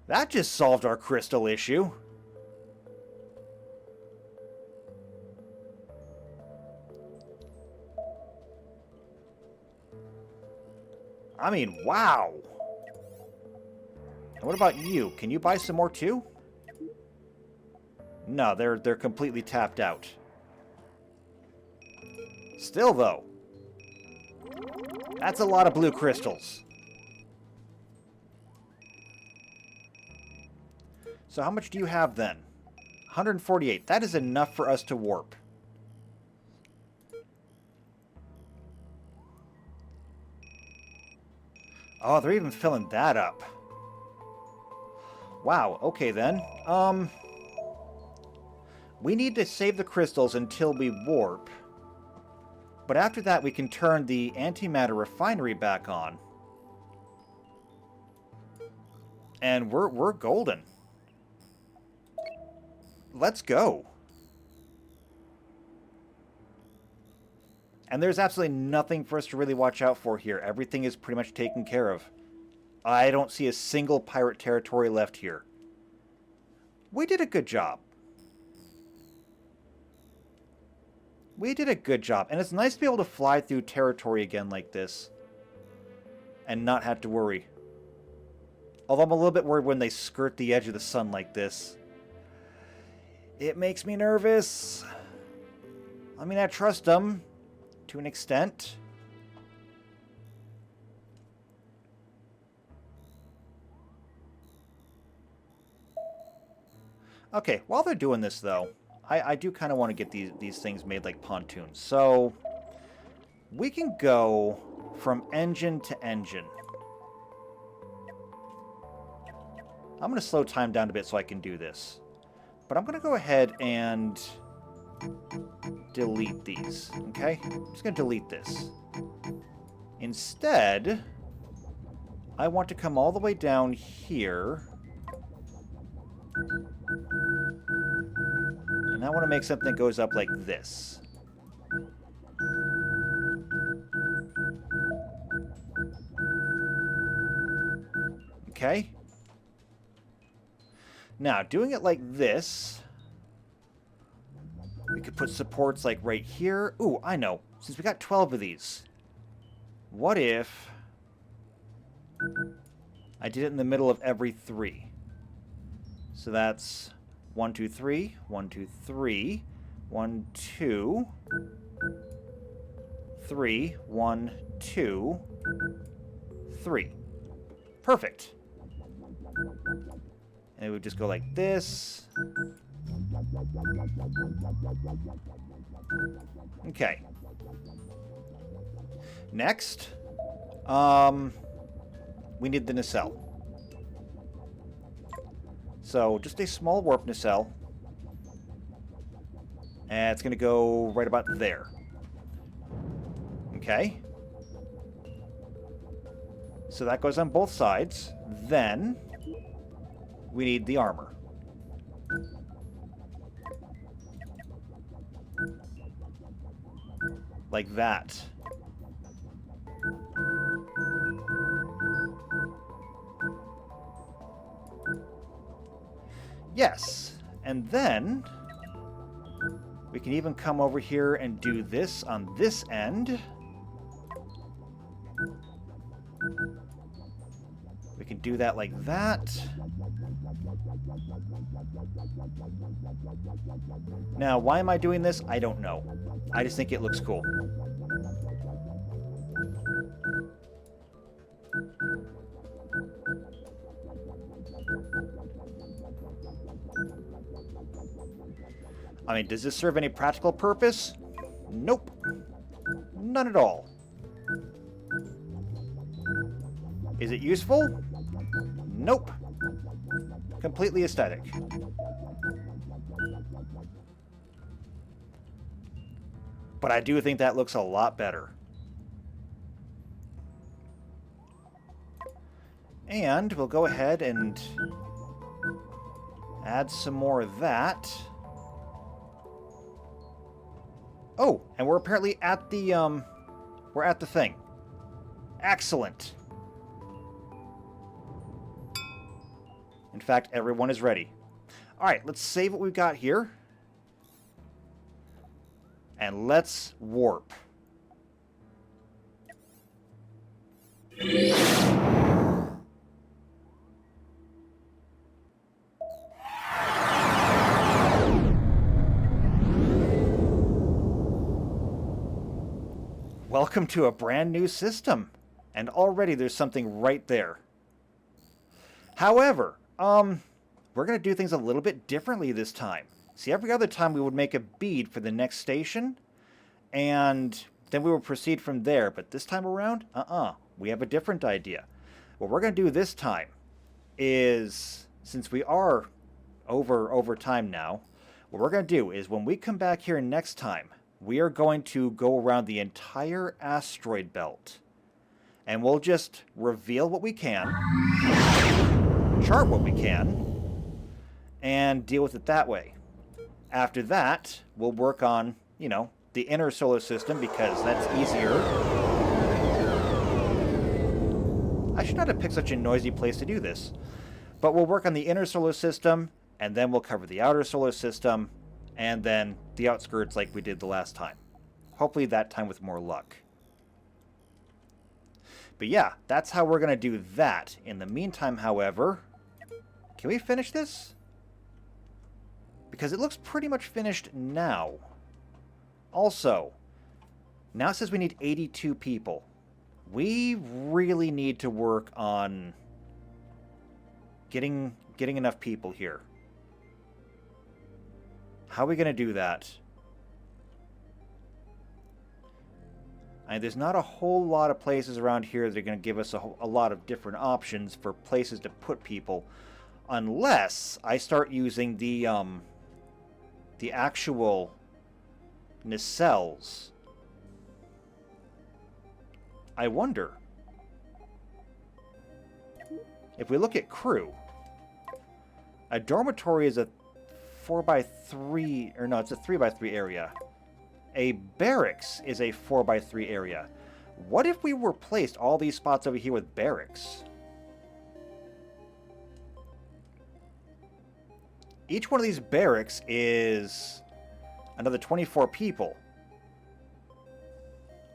That just solved our crystal issue. I mean, wow. And what about you? Can you buy some more too? No, they're completely tapped out. Still, though, that's a lot of blue crystals. So how much do you have then? 148. That is enough for us to warp. Oh, they're even filling that up. Wow, okay then. We need to save the crystals until we warp. But after that, we can turn the antimatter refinery back on. And we're golden. Let's go. And there's absolutely nothing for us to really watch out for here. Everything is pretty much taken care of. I don't see a single pirate territory left here. We did a good job. We did a good job. And it's nice to be able to fly through territory again like this. And not have to worry. Although I'm a little bit worried when they skirt the edge of the sun like this. It makes me nervous. I mean, I trust them. To an extent. Okay, while they're doing this, though, I do kind of want to get these things made like pontoons. So, we can go from engine to engine. I'm going to slow time down a bit so I can do this. But I'm going to go ahead and delete these, okay? I'm just going to delete this. Instead, I want to come all the way down here. And I want to make something that goes up like this. Okay? Now, doing it like this... We could put supports like right here. Ooh, I know. Since we got 12 of these, what if I did it in the middle of every 3? So that's 1, 2, 3, 1, 2, 3, 1, 2, 3, 1, 2, 3. Perfect. And it would just go like this. Okay. Next, we need the nacelle. So just a small warp nacelle. And it's going to go right about there. Okay. So that goes on both sides. Then we need the armor. Like that. Yes. And then we can even come over here and do this on this end. We can do that like that. Now, why am I doing this? I don't know. I just think it looks cool. I mean, does this serve any practical purpose? Nope. None at all. Is it useful? Nope. Completely aesthetic. But I do think that looks a lot better. And we'll go ahead and add some more of that. Oh, and we're apparently at the, we're at the thing. Excellent. In fact, everyone is ready. All right, let's save what we've got here. And let's warp. welcome to a brand new system. And already there's something right there. However, we're going to do things a little bit differently this time. See, every other time we would make a bead for the next station, and then we will proceed from there. But this time around, we have a different idea. What we're going to do this time is, since we are over time now, what we're going to do is when we come back here next time, we are going to go around the entire asteroid belt. And we'll just reveal what we can, chart what we can, and deal with it that way. After that, we'll work on, you know, the inner solar system because that's easier. I should not have picked such a noisy place to do this. But we'll work on the inner solar system, and then we'll cover the outer solar system, and then the outskirts like we did the last time. Hopefully that time with more luck. But yeah, that's how we're going to do that. In the meantime, however, can we finish this? Because it looks pretty much finished now. Also, now it says we need 82 people. We really need to work on getting enough people here. How are we going to do that? There's not a whole lot of places around here that are going to give us a lot of different options for places to put people, unless I start using the actual nacelles. I wonder. If we look at crew, a dormitory is a 4x3, or no, it's a 3x3 area. A barracks is a 4x3 area. What if we replaced all these spots over here with barracks? Each one of these barracks is another 24 people.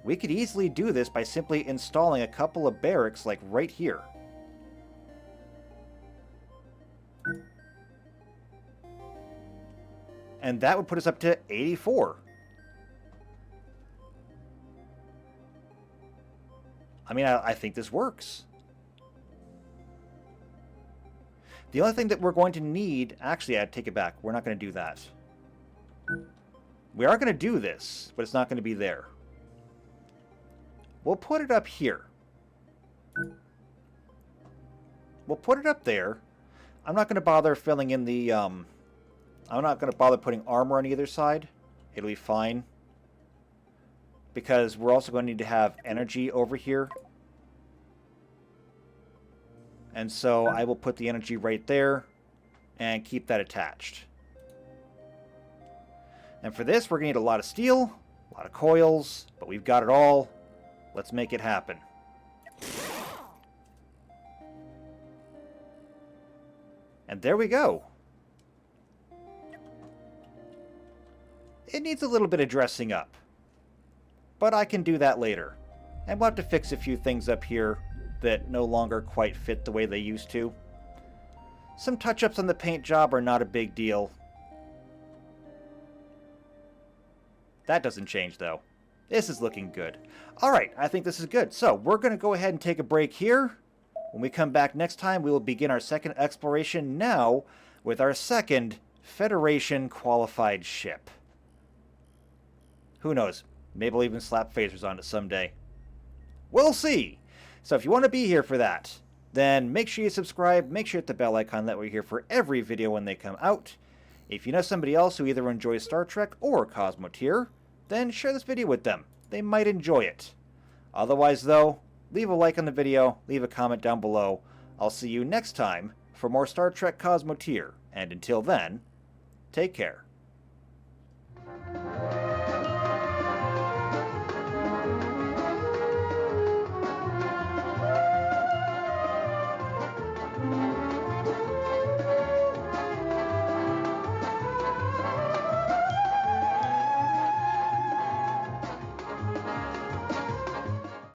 We could easily do this by simply installing a couple of barracks like right here. And that would put us up to 84. I mean, I think this works. The only thing that we're going to need... Actually, I'd take it back. We're not going to do that. We are going to do this, but it's not going to be there. We'll put it up here. We'll put it up there. I'm not going to bother filling in the... I'm not going to bother putting armor on either side. It'll be fine. Because we're also going to need to have energy over here. And so I will put the energy right there and keep that attached. And for this, we're going to need a lot of steel, a lot of coils, but we've got it all. Let's make it happen. And there we go. It needs a little bit of dressing up. But I can do that later. And we'll have to fix a few things up here that no longer quite fit the way they used to. Some touch-ups on the paint job are not a big deal. That doesn't change, though. This is looking good. Alright, I think this is good. So, we're going to go ahead and take a break here. When we come back next time, we will begin our second exploration now with our second Federation qualified ship. Who knows? Maybe we'll even slap phasers on it someday. We'll see! So if you want to be here for that, then make sure you subscribe, make sure you hit the bell icon, that way you're here for every video when they come out. If you know somebody else who either enjoys Star Trek or Cosmoteer, then share this video with them. They might enjoy it. Otherwise though, leave a like on the video, leave a comment down below. I'll see you next time for more Star Trek Cosmoteer, and until then, take care.